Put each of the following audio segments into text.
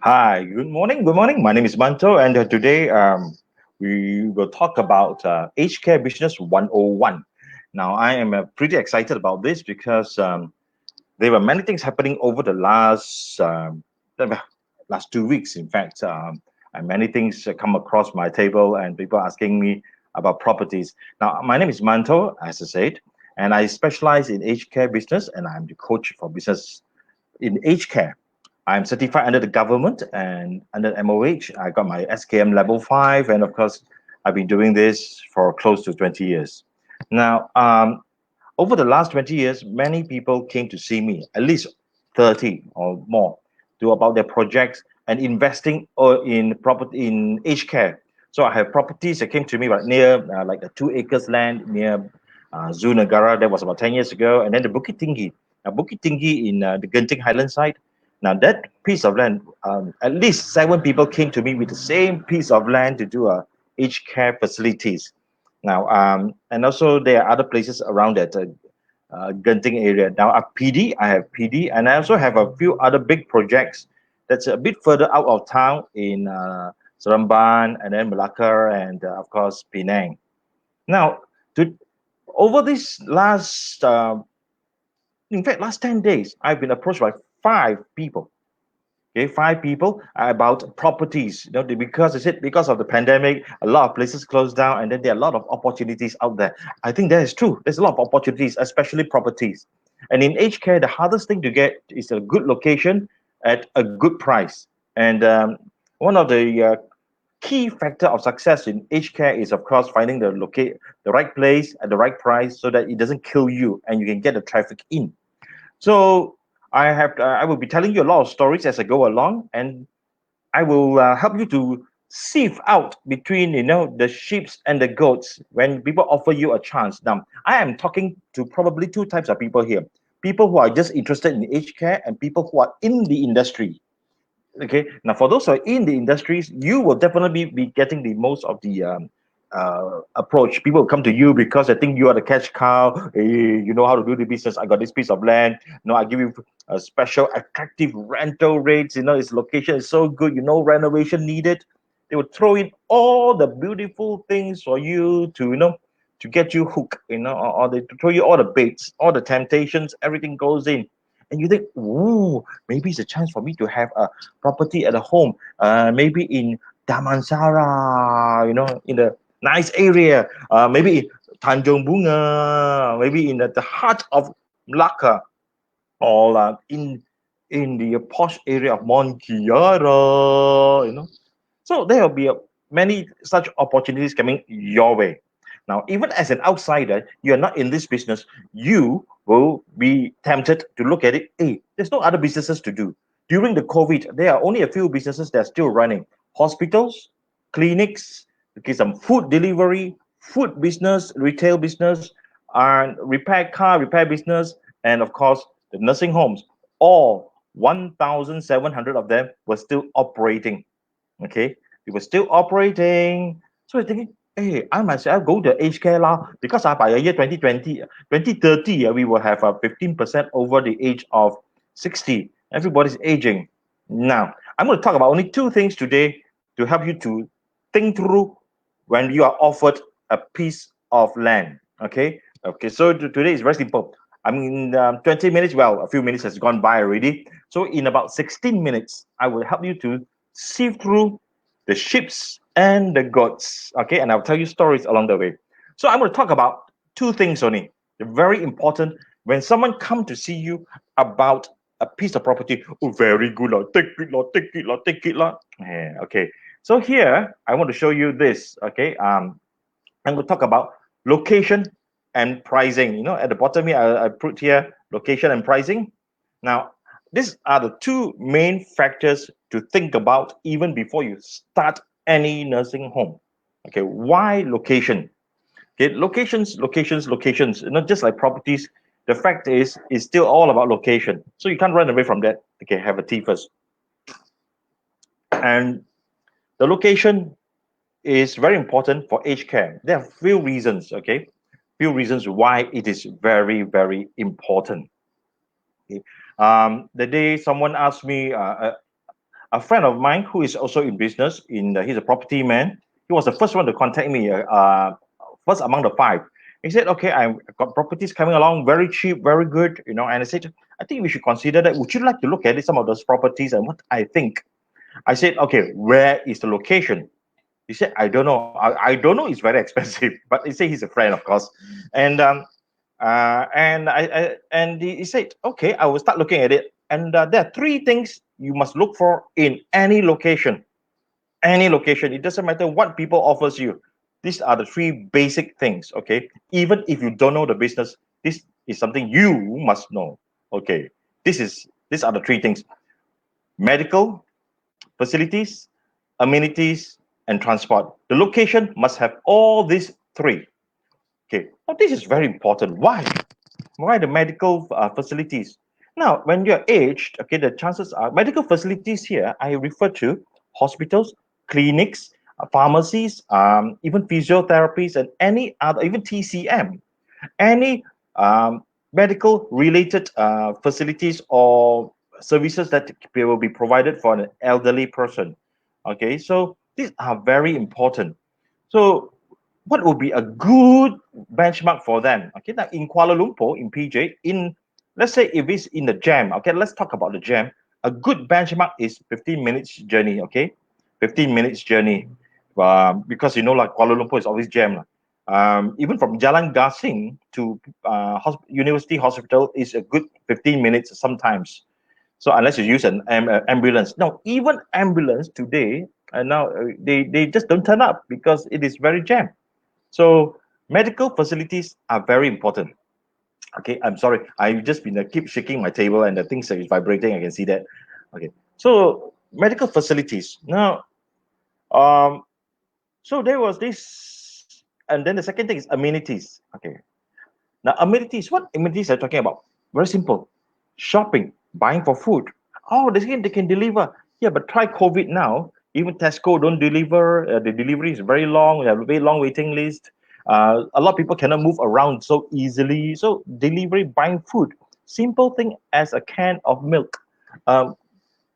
Hi, good morning. Good morning. My name is Manto, and today we will talk about Aged Care Business 101. Now, I am pretty excited about this because there were many things happening over the last 2 weeks. In fact, and many things come across my table, and people asking me about properties. Now, my name is Manto, as I said, and I specialize in aged care business, and I'm the coach for business in aged care. I'm certified under the government and under MOH. I got my SKM level 5, and of course, I've been doing this for close to 20 years. Now, over the last 20 years, many people came to see me, at least 30 or more, to about their projects and investing or in property in aged care. So I have properties that came to me right near, like the 2 acres land near Zoo Negara. That was about 10 years ago. And then the Bukit Tinggi. Now, Bukit Tinggi in the Genting Highland side. Now, that piece of land, at least 7 people came to me with the same piece of land to do aged care facilities. Now, and also there are other places around that Genting area. Now, I have PD, and I also have a few other big projects that's a bit further out of town in Seremban, and then Malacca, and of course Penang. Now, to, over this in fact, last 10 days, I've been approached by 5 people. Okay, 5 people about properties. Because I said because of the pandemic, a lot of places closed down, and then there are a lot of opportunities out there. I think that is true. There's a lot of opportunities, especially properties. And in aged care, the hardest thing to get is a good location at a good price. And one of the key factor of success in aged care is, of course, finding the right place at the right price so that it doesn't kill you and you can get the traffic in. So I will be telling you a lot of stories as I go along, and I will help you to sieve out between the sheep and the goats when people offer you a chance. Now, I am talking to probably two types of people here: people who are just interested in aged care, and people who are in the industry. Okay, now for those who are in the industries, you will definitely be getting the most of the approach. People will come to you because they think you are the cash cow. Hey, you know how to do the business. I got this piece of land. I give you a special attractive rental rates. Its location is so good. Renovation needed. They will throw in all the beautiful things for you to get you hooked. Or they throw you all the baits, all the temptations. Everything goes in, and you think, ooh, maybe it's a chance for me to have a property at a home, maybe in Damansara, in the nice area, maybe in Tanjung Bunga, maybe in the heart of Melaka, or in the posh area of Mont Kiara. So there will be many such opportunities coming your way. Now, even as an outsider, you are not in this business, you will be tempted to look at it. Hey, there's no other businesses to do. During the COVID, there are only a few businesses that are still running: hospitals, clinics, okay, some food delivery, food business, retail business, and car repair business, and of course, the nursing homes. All 1,700 of them were still operating. Okay, it was still operating. So you're thinking, hey, I myself go to aged care now because by the year 2020, 2030, we will have 15% over the age of 60. Everybody's aging. Now, I'm going to talk about only two things today to help you to think through when you are offered a piece of land. Okay, so today is very simple. I mean, 20 minutes, well, a few minutes has gone by already. So in about 16 minutes, I will help you to sift through the sheeps and the goats. Okay, and I'll tell you stories along the way. So I'm going to talk about two things only. They're very important. When someone come to see you about a piece of property, oh, very good, lah. Take it, lah. Take it, lah. Take it, lah. Yeah, okay. So here I want to show you this. Okay, I'm going to talk about location and pricing. At the bottom here, I put here location and pricing. Now, these are the two main factors to think about even before you start any nursing home. Okay, why location? Okay, locations. Not just like properties. The fact is, it's still all about location. So you can't run away from that. Okay, have a tea first. And the location is very important for aged care. There are few reasons. Okay, few reasons why it is very, very important. Okay. The day someone asked me A friend of mine who is also in business, he's a property man. He was the first one to contact me, first among the five. He said, "Okay, I've got properties coming along, very cheap, very good, you know." And I said, "I think we should consider that. Would you like to look at it, some of those properties and what I think?" I said, "Okay, where is the location?" He said, "I don't know. I don't know. It's very expensive." But he said he's a friend, of course, and he said, "Okay, I will start looking at it." And there are three things you must look for in any location. Any location, it doesn't matter what people offers you. These are the three basic things. Okay, even if you don't know the business, this is something you must know. Okay, these are the three things: medical facilities, amenities, and transport. The location must have all these three. Okay, now this is very important. Why? Why the medical facilities? Now, when you're aged, okay, the chances are medical facilities here, I refer to hospitals, clinics, pharmacies, even physiotherapies, and any other, even TCM, any medical related facilities or services that will be provided for an elderly person. Okay, so these are very important. So what would be a good benchmark for them? Okay, now in Kuala Lumpur, in PJ, in let's say if it's in the jam, okay, let's talk about the jam. A good benchmark is 15 minutes journey, okay? 15 minutes journey. Because you know, like Kuala Lumpur is always jam. Even from Jalan Gasing to University Hospital is a good 15 minutes sometimes. So unless you use an ambulance. Now, even ambulance today, and now they just don't turn up because it is very jam. So medical facilities are very important. Okay, I'm sorry. I've just been keep shaking my table and the things that is vibrating. I can see that. Okay, so medical facilities. Now, um, so there was this, and then the second thing is amenities. Okay, now amenities. What amenities are talking about? Very simple. Shopping, buying for food. Oh, they can deliver. Yeah, but try COVID now. Even Tesco don't deliver. The delivery is very long. We have a very long waiting list. A lot of people cannot move around so easily. So delivery, buying food, simple thing as a can of milk, um,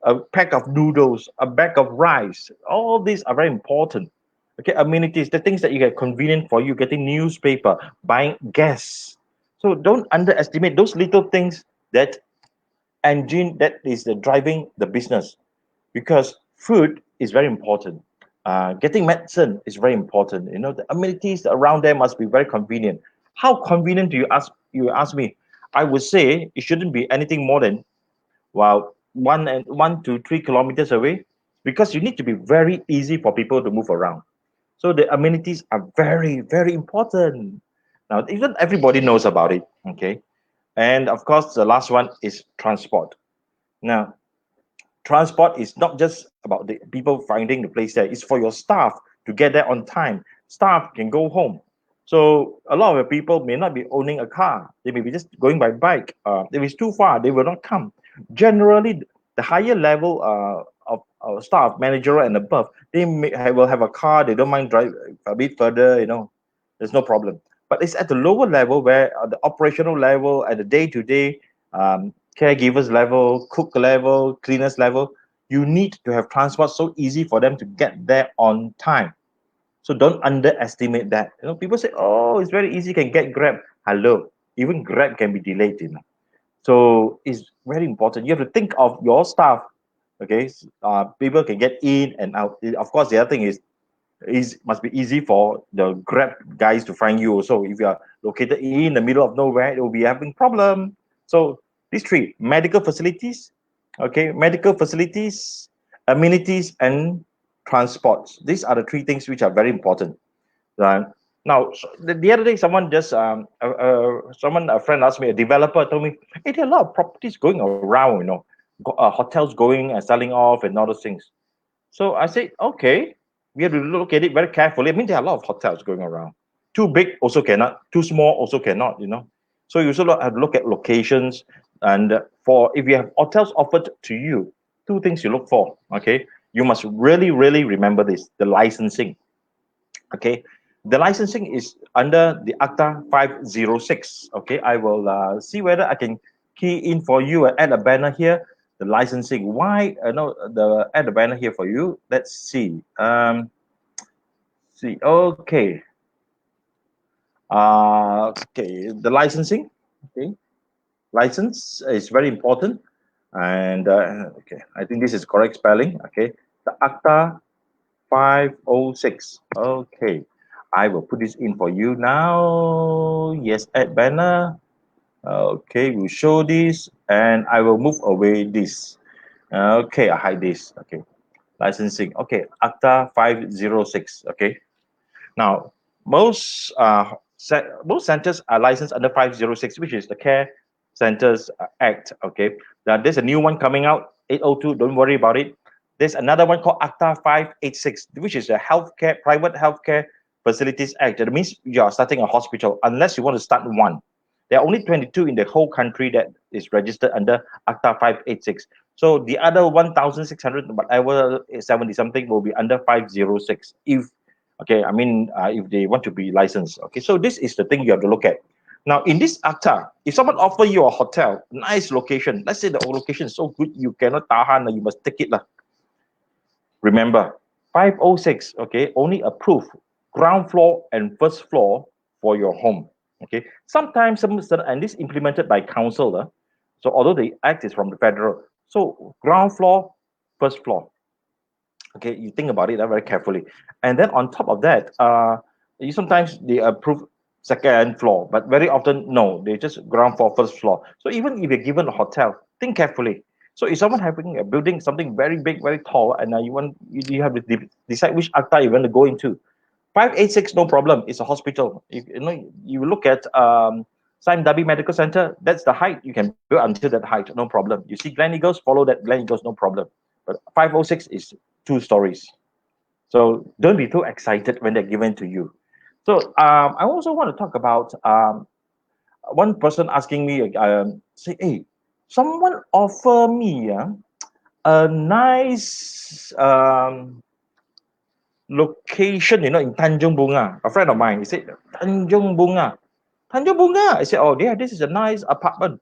a pack of noodles, a bag of rice. All these are very important. Okay, amenities, the things that you get convenient for you, getting newspaper, buying gas. So don't underestimate those little things that engine that is the driving the business, because food is very important. Getting medicine is very important. You know, the amenities around there must be very convenient. How convenient do you ask? You ask me. I would say it shouldn't be anything more than, well, 1 to 3 kilometers away, because you need to be very easy for people to move around. So the amenities are very, very important. Now, even everybody knows about it. Okay, and of course, the last one is transport. Now, transport is not just about the people finding the place there, it's for your staff to get there on time. Staff can go home. So a lot of the people may not be owning a car, they may be just going by bike. If it's too far, they will not come. Generally, the higher level of staff, manager and above, will have a car, they don't mind drive a bit further, you know, there's no problem. But it's at the lower level where the operational level, at the day-to-day caregivers level, cook level, cleaners level, you need to have transport so easy for them to get there on time. So don't underestimate that. You know, people say, "Oh, it's very easy, can get Grab." Hello, even Grab can be delayed. You know, so it's very important. You have to think of your staff. Okay, people can get in and out. Of course, the other thing is must be easy for the Grab guys to find you. Also, if you are located in the middle of nowhere, it will be having problem. So these three medical facilities, okay, medical facilities, amenities, and transports. These are the three things which are very important. Right. Now, the other day, someone just someone a friend asked me, a developer told me, "Hey, there are a lot of properties going around, you know, hotels going and selling off and all those things." So I said, okay, we have to look at it very carefully. I mean, there are a lot of hotels going around. Too big also cannot, too small also cannot, you know. So you also have to look at locations. And for if you have hotels offered to you, two things you look for, okay? You must really, really remember this, the licensing, okay? The licensing is under the ACTA 506, okay? I will see whether I can key in for you and add a banner here. the licensing. Why? No, the add the banner here for you. Let's see. See. Okay. Okay. The licensing. Okay. License is very important. And okay, I think this is correct spelling. Okay. The ACTA 506. Okay. I will put this in for you now. Yes, add banner. Okay, we'll show this and I will move away this. Okay, I hide this. Okay, licensing. Okay, ACTA 506. Okay, now most most centers are licensed under 506, which is the Care Centers Act. Okay, now there's a new one coming out, 802. Don't worry about it. There's another one called ACTA 586, which is the Healthcare Private Healthcare Facilities Act. That means you are starting a hospital unless you want to start one. There are only 22 in the whole country that is registered under ACTA 586. So the other 1,600, whatever, 70 something will be under 506. Okay, I mean, if they want to be licensed. Okay, so this is the thing you have to look at. Now, in this ACTA, if someone offer you a hotel, nice location, let's say the location is so good you cannot tahan, you must take it lah. Remember, 506, okay, only approve ground floor and first floor for your home. Okay, sometimes and this implemented by council. So although the act is from the federal, so ground floor, first floor. Okay, you think about it very carefully, and then on top of that, you sometimes they approve second floor, but very often no, they just ground floor, first floor. So even if you're given a hotel, think carefully. So if someone having a building, something very big, very tall, and you have to decide which ACTA you want to go into. 586, no problem. It's a hospital. You look at Sime Darby Medical Center. That's the height you can build until that height, no problem. You see Glen Eagles, follow that Glen Eagles, no problem. But 506 is 2 stories. So don't be too excited when they're given to you. So I also want to talk about one person asking me, say, hey, someone offer me a nice location, in Tanjung Bunga. A friend of mine, he said, Tanjung Bunga. Tanjung Bunga. I said, oh, yeah, this is a nice apartment.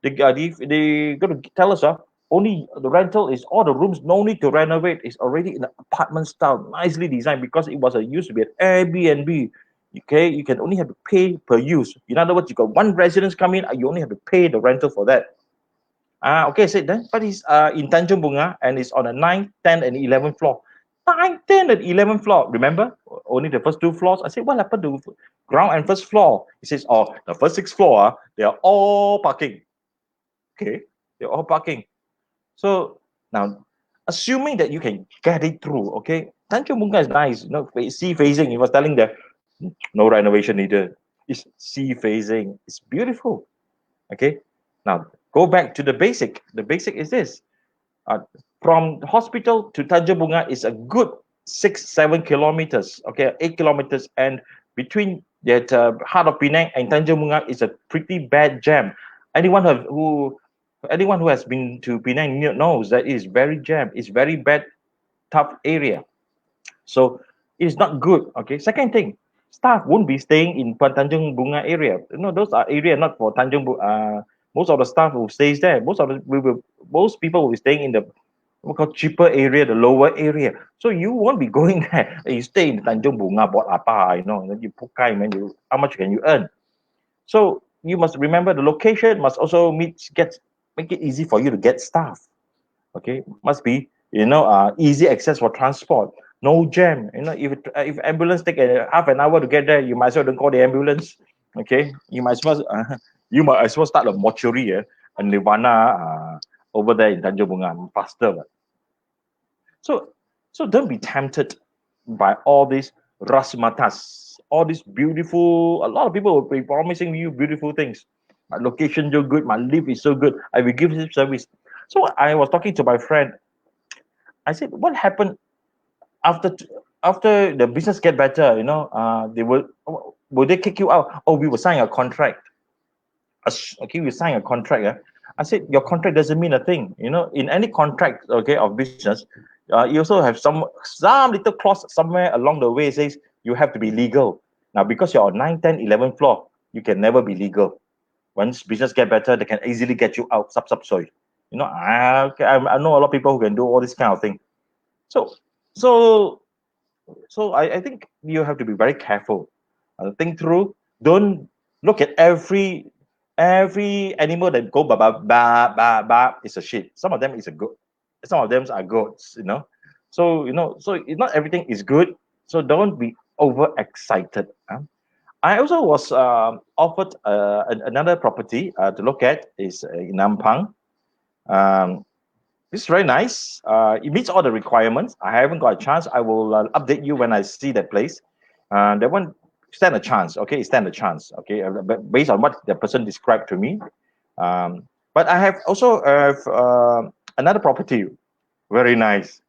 They going to tell us, only the rental is all the rooms, no need to renovate. It's already in the apartment style, nicely designed because it was used to be an Airbnb. Okay, you can only have to pay per use. In other words, you got one residence come in, you only have to pay the rental for that. Okay, I said then, but it's in Tanjung Bunga and it's on the 9th, 10th, and 11th floor. 9th, 10th, and 11th floor. Remember, only the first 2 floors. I said, what happened to ground and first floor? He says, oh, the first 6 floor, they are all parking. Okay, they're all parking. So now, assuming that you can get it through, okay, Tanjung Bunga is nice, sea facing. He was telling that no renovation needed. It's sea facing. It's beautiful. Okay, now go back to the basic. The basic is this: from the hospital to Tanjung Bunga is a good 6-7 kilometers. Okay, 8 kilometers, and between that heart of Penang and Tanjung Bunga is a pretty bad jam. Anyone who has been to Penang knows that it is very jammed. It's very bad, tough area. So it's not good. Okay. Second thing, staff won't be staying in Tanjung Bunga area. Those are area not for Tanjung Bunga. Most of the staff who stays there, most people will be staying in the what called cheaper area, the lower area. So you won't be going there. You stay in Tanjung Bunga, buat apa? You pukai, man. How much can you earn? So you must remember the location must also make it easy for you to get staff. Okay, must be easy access for transport, no jam. If ambulance take half an hour to get there, you might as well don't call the ambulance. Okay, you might as well start a mortuary, a Nirvana over there in Tanjung Bunga faster. So don't be tempted by all these rasmatas, all these beautiful. A lot of people will be promising you beautiful things. My location so good, my lift is so good. I will give this service. So I was talking to my friend. I said, what happened after the business get better? They will they kick you out? Oh, we will sign a contract. Okay, we sign a contract. I said, your contract doesn't mean a thing. In any contract, okay, of business, you also have some little clause somewhere along the way says you have to be legal. Now, because you're on 9, 10, 11 floor, you can never be legal. Once business get better, they can easily get you out, soy. I know a lot of people who can do all this kind of thing. So so I think you have to be very careful. Think through. Don't look at every animal that go ba ba ba ba ba is a sheep. Some of them is a goat. Some of them are goats. So not everything is good. So don't be overexcited. I also was offered another property to look at is in Nampang. Um, it's very nice. It meets all the requirements. I haven't got a chance. I will update you when I see that place. That one stand a chance. Okay, stand a chance. Okay, but based on what the person described to me. But I have also another property. Very nice.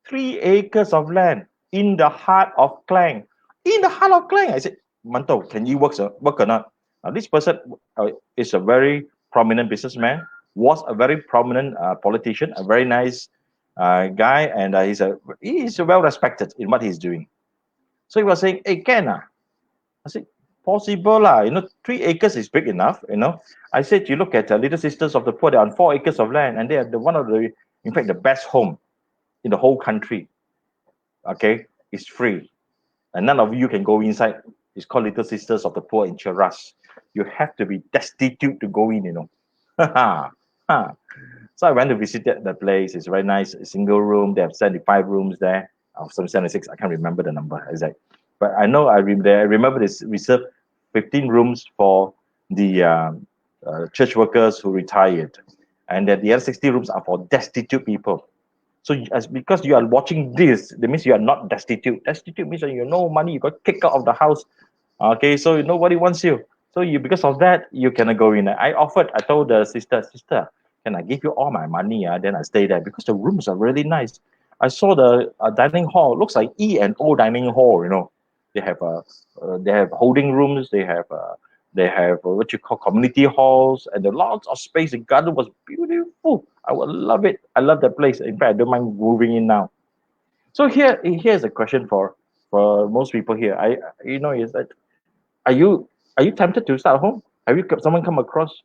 3 acres of land in the heart of Klang. In the heart of Klang. I said, Manto, can you work or not? This person is a very prominent businessman, was a very prominent politician, a very nice guy, and he's well respected in what he's doing. So he was saying, hey, Ken, I said, possible lah. 3 acres is big enough. I said, you look at Little Sisters of the Poor, they're on 4 acres of land, and they are one of the, in fact, the best home in the whole country. Okay, it's free, and none of you can go inside. It's called Little Sisters of the Poor in Cheras. You have to be destitute to go in. So I went to visit the place. It's very nice, a single room. They have 75 rooms there, or some 76. I can't remember the number exact, but I know I remember this reserved 15 rooms for the church workers who retired, and that the other 60 rooms are for destitute people. So as because you are watching this, that means you are not destitute. Destitute means that you have no money, you got kicked out of the house. Okay, so nobody wants you. So you because of that, you cannot go in. I told the sister, can I give you all my money? Then I stay there because the rooms are really nice. I saw the dining hall, looks like E&O dining hall. They have holding rooms, they have what you call community halls, and the lots of space. The garden was beautiful. I would love it. I love that place. In fact, I don't mind moving in now. So here's a question for most people here. Is that are you tempted to start a home? Have you someone come across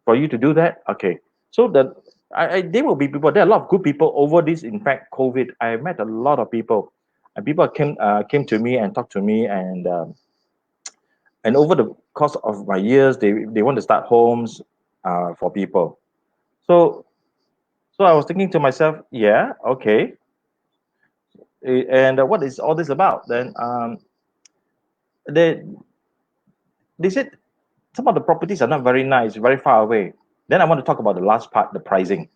for you to do that? Okay. So there will be people. There are a lot of good people over this. In fact, COVID, I met a lot of people, and people came to me and talked to me, and over the course of my years, they want to start homes for people. So so I was thinking to myself, yeah, okay, and what is all this about? Then they they said some of the properties are not very nice, very far away. Then I want to talk about the last part, the pricing.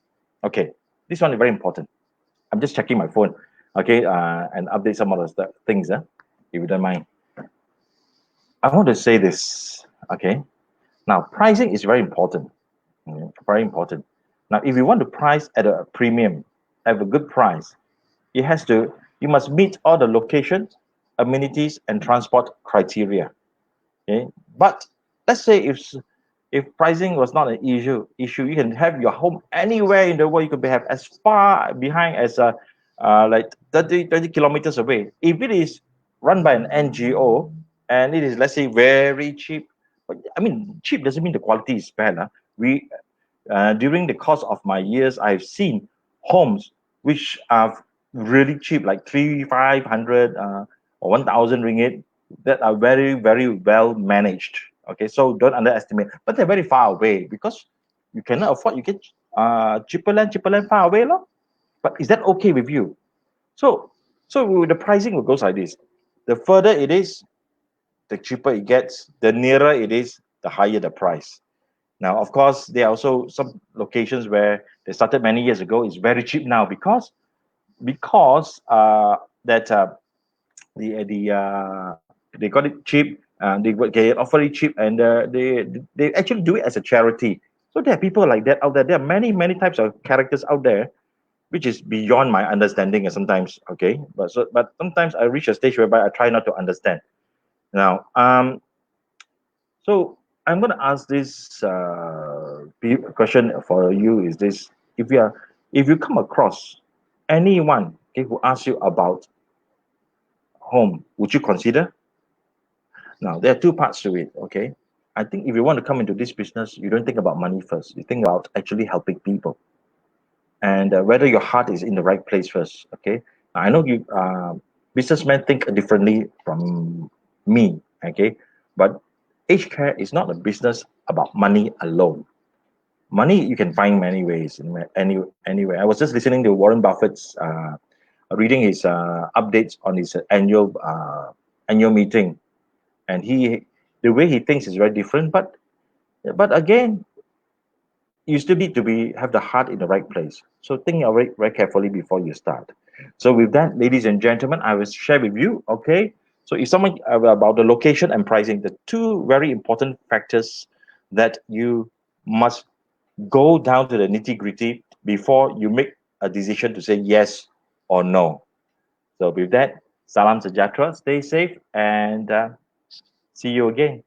Okay, this one is very important. I'm just checking my phone, okay, and update some of the things, if you don't mind. I want to say this, okay. Now, pricing is very important, very important. Now, if you want to price at a premium, have a good price, you must meet all the locations, amenities, and transport criteria. Okay, but let's say if pricing was not an issue, you can have your home anywhere in the world. You could have as far behind as like 30 kilometers away. If it is run by an NGO and it is, let's say, very cheap, but I mean, cheap doesn't mean the quality is bad. We During the course of my years, I've seen homes which are really cheap, like 500 or 1,000 ringgit, that are very, very well managed. Okay, so don't underestimate. But they're very far away because you cannot afford. You get cheaper land far away, lor. But is that okay with you? So, the pricing will goes like this: the further it is, the cheaper it gets. The nearer it is, the higher the price. Now, of course, there are also some locations where they started many years ago. It's very cheap now because that they got it cheap. They offer it cheap, and they actually do it as a charity. So there are people like that out there. There are many types of characters out there, which is beyond my understanding. And sometimes, okay, but sometimes I reach a stage whereby I try not to understand. Now, so I'm going to ask this question for you: is this if you come across anyone, okay, who asks you about home, would you consider? Now there are two parts to it. Okay, I think if you want to come into this business, you don't think about money first. You think about actually helping people, and whether your heart is in the right place first. Okay, I know you businessmen think differently from me. Okay, but aged care is not a business about money alone. Money you can find many ways in anywhere. I was just listening to Warren Buffett's reading his updates on his annual meeting, and the way he thinks is very different. But again, you still need to be have the heart in the right place. So think very carefully before you start. So with that, ladies and gentlemen, I will share with you. Okay. So if someone about the location and pricing, the two very important factors that you must go down to the nitty gritty before you make a decision to say yes or no. So with that, salam sejahtera, stay safe, and see you again.